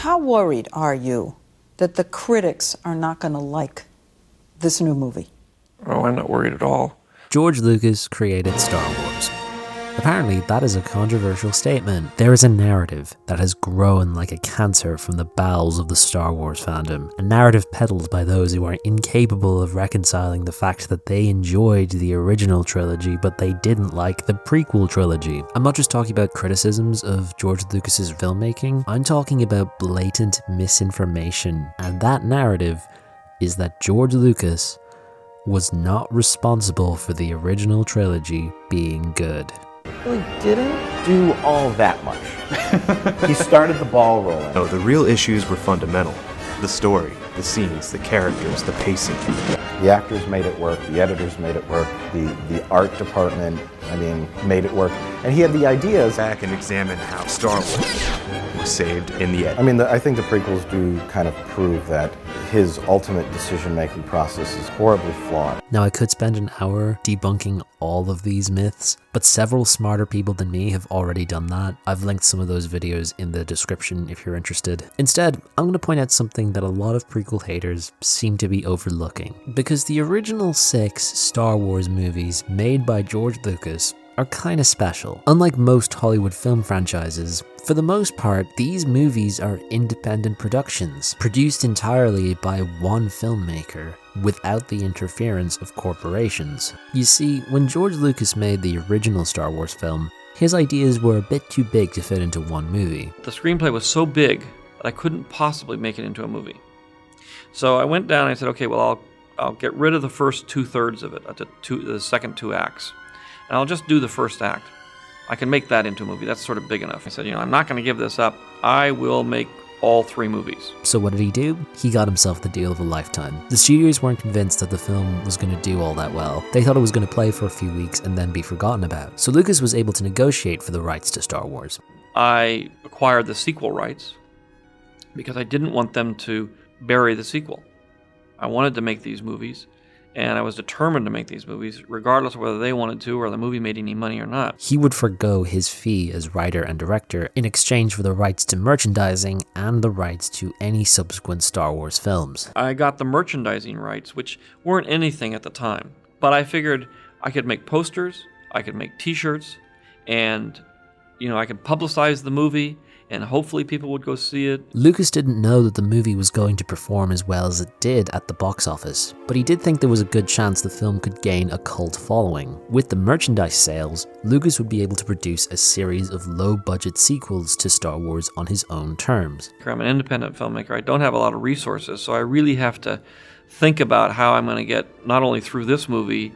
How worried are you that the critics are not going to like this new movie? Oh, I'm not worried at all. George Lucas created Star Wars. Apparently, that is a controversial statement. There is a narrative that has grown like a cancer from the bowels of the Star Wars fandom. A narrative peddled by those who are incapable of reconciling the fact that they enjoyed the original trilogy, but they didn't like the prequel trilogy. I'm not just talking about criticisms of George Lucas's filmmaking, I'm talking about blatant misinformation. And that narrative is that George Lucas was not responsible for the original trilogy being good. Really didn't do all that much. He started the ball rolling. No, the real issues were fundamental. The story, the scenes, the characters, the pacing. The actors made it work, the editors made it work, the art department, made it work. And he had the ideas. Back and examine how Star Wars was saved in the end. I think the prequels do kind of prove that his ultimate decision-making process is horribly flawed. Now, I could spend an hour debunking all of these myths, but several smarter people than me have already done that. I've linked some of those videos in the description if you're interested. Instead, I'm going to point out something that a lot of prequel haters seem to be overlooking. Because the original 6 Star Wars movies made by George Lucas are kind of special. Unlike most Hollywood film franchises, for the most part, these movies are independent productions, produced entirely by one filmmaker, without the interference of corporations. You see, when George Lucas made the original Star Wars film, his ideas were a bit too big to fit into one movie. The screenplay was so big that I couldn't possibly make it into a movie. So I went down and I said, okay, well, I'll get rid of the first 2/3 of it, the second 2 acts. And I'll just do the first act. I can make that into a movie. That's sort of big enough. I said, I'm not going to give this up. I will make all 3 movies. So what did he do? He got himself the deal of a lifetime. The studios weren't convinced that the film was going to do all that well. They thought it was going to play for a few weeks and then be forgotten about. So Lucas was able to negotiate for the rights to Star Wars. I acquired the sequel rights because I didn't want them to bury the sequel. I wanted to make these movies. And I was determined to make these movies, regardless of whether they wanted to or the movie made any money or not. He would forgo his fee as writer and director in exchange for the rights to merchandising and the rights to any subsequent Star Wars films. I got the merchandising rights, which weren't anything at the time. But I figured I could make posters, I could make t-shirts, and I could publicize the movie, and hopefully people would go see it. Lucas didn't know that the movie was going to perform as well as it did at the box office, but he did think there was a good chance the film could gain a cult following. With the merchandise sales, Lucas would be able to produce a series of low-budget sequels to Star Wars on his own terms. I'm an independent filmmaker. I don't have a lot of resources, so I really have to think about how I'm going to get not only through this movie,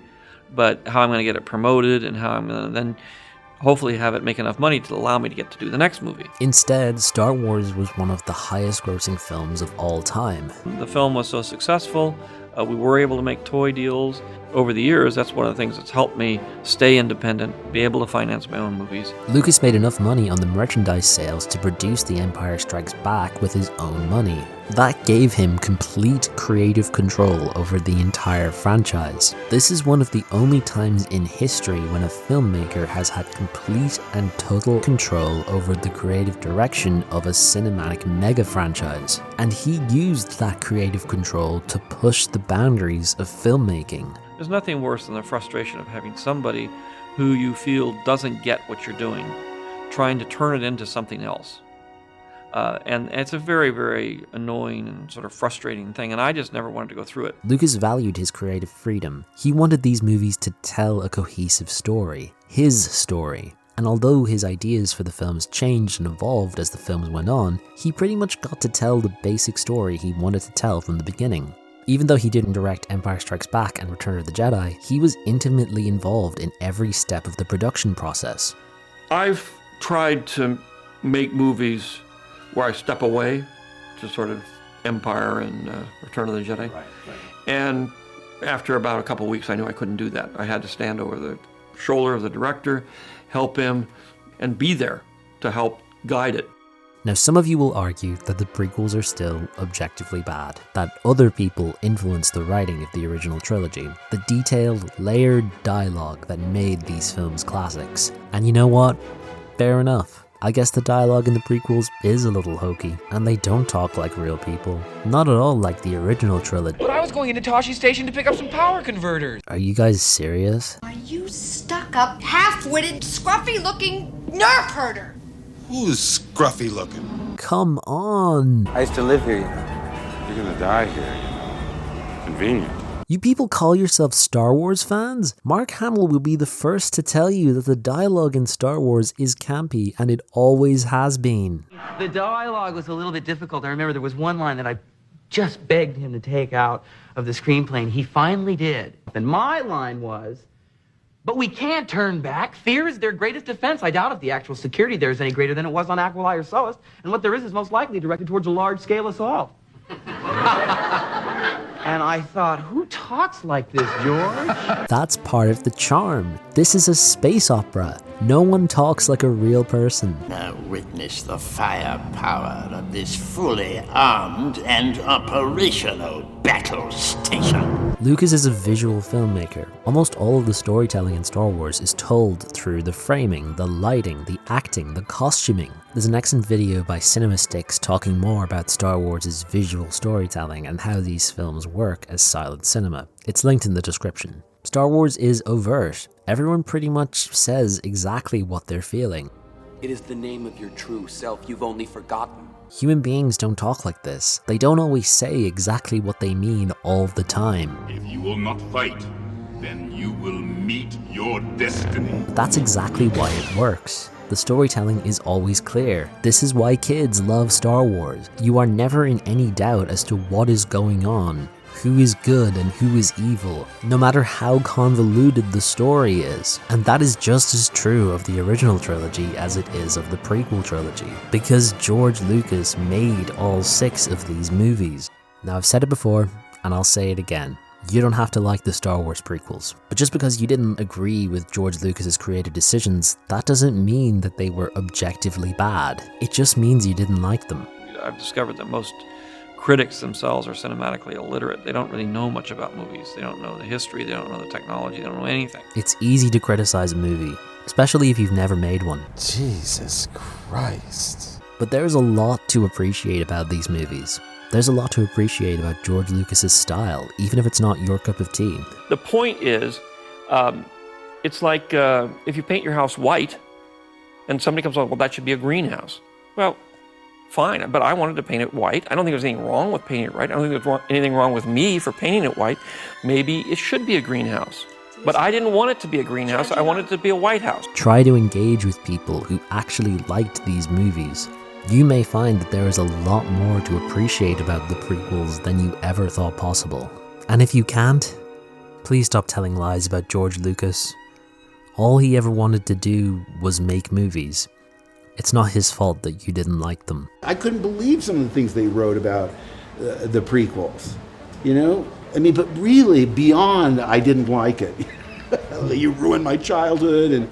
but how I'm going to get it promoted and how I'm going to then hopefully have it make enough money to allow me to get to do the next movie. Instead, Star Wars was one of the highest grossing films of all time. The film was so successful, we were able to make toy deals. Over the years, that's one of the things that's helped me stay independent, be able to finance my own movies. Lucas made enough money on the merchandise sales to produce The Empire Strikes Back with his own money. That gave him complete creative control over the entire franchise. This is one of the only times in history when a filmmaker has had complete and total control over the creative direction of a cinematic mega franchise. And he used that creative control to push the boundaries of filmmaking. There's nothing worse than the frustration of having somebody who you feel doesn't get what you're doing, trying to turn it into something else. And it's a very, very annoying and sort of frustrating thing, and I just never wanted to go through it. Lucas valued his creative freedom. He wanted these movies to tell a cohesive story, his story. And although his ideas for the films changed and evolved as the films went on, he pretty much got to tell the basic story he wanted to tell from the beginning. Even though he didn't direct Empire Strikes Back and Return of the Jedi, he was intimately involved in every step of the production process. I've tried to make movies where I step away to sort of Empire and Return of the Jedi. Right. And after about a couple of weeks, I knew I couldn't do that. I had to stand over the shoulder of the director, help him, and be there to help guide it. Now, some of you will argue that the prequels are still objectively bad, that other people influenced the writing of the original trilogy, the detailed, layered dialogue that made these films classics. And you know what? Fair enough. I guess the dialogue in the prequels is a little hokey, and they don't talk like real people. Not at all like the original trilogy. But I was going into Toshi Station to pick up some power converters. Are you guys serious? Are you stuck-up, half-witted, scruffy-looking nerf herder? Who's scruffy looking? Come on! I used to live here, you know. You're gonna die here, you know. Convenient. You people call yourselves Star Wars fans? Mark Hamill will be the first to tell you that the dialogue in Star Wars is campy, and it always has been. The dialogue was a little bit difficult. I remember there was one line that I just begged him to take out of the screenplay, and he finally did. And my line was, "But we can't turn back. Fear is their greatest defense. I doubt if the actual security there is any greater than it was on Aquilai or Soest, and what there is most likely directed towards a large-scale assault." And I thought, who talks like this, George? That's part of the charm. This is a space opera. No one talks like a real person. Now witness the firepower of this fully armed and operational battle station. Lucas is a visual filmmaker. Almost all of the storytelling in Star Wars is told through the framing, the lighting, the acting, the costuming. There's an excellent video by CinemaSticks talking more about Star Wars' visual storytelling and how these films work as silent cinema. It's linked in the description. Star Wars is overt. Everyone pretty much says exactly what they're feeling. It is the name of your true self you've only forgotten. Human beings don't talk like this. They don't always say exactly what they mean all the time. If you will not fight, then you will meet your destiny. That's exactly why it works. The storytelling is always clear. This is why kids love Star Wars. You are never in any doubt as to what is going on, who is good and who is evil, no matter how convoluted the story is. And that is just as true of the original trilogy as it is of the prequel trilogy, because George Lucas made all 6 of these movies. Now, I've said it before, and I'll say it again. You don't have to like the Star Wars prequels, but just because you didn't agree with George Lucas's creative decisions, that doesn't mean that they were objectively bad. It just means you didn't like them. I've discovered that most critics themselves are cinematically illiterate. They don't really know much about movies. They don't know the history, they don't know the technology, they don't know anything. It's easy to criticize a movie, especially if you've never made one. Jesus Christ. But there's a lot to appreciate about these movies. There's a lot to appreciate about George Lucas's style, even if it's not your cup of tea. The point is, it's like if you paint your house white, and somebody comes along, well, that should be a greenhouse. Well, fine, but I wanted to paint it white. I don't think there's anything wrong with painting it white. I don't think there's anything wrong with me for painting it white. Maybe it should be a greenhouse. But I didn't want it to be a greenhouse. I wanted it to be a White House. Try to engage with people who actually liked these movies. You may find that there is a lot more to appreciate about the prequels than you ever thought possible. And if you can't, please stop telling lies about George Lucas. All he ever wanted to do was make movies. It's not his fault that you didn't like them. I couldn't believe some of the things they wrote about the prequels, you know? I mean, but really beyond I didn't like it. You ruined my childhood and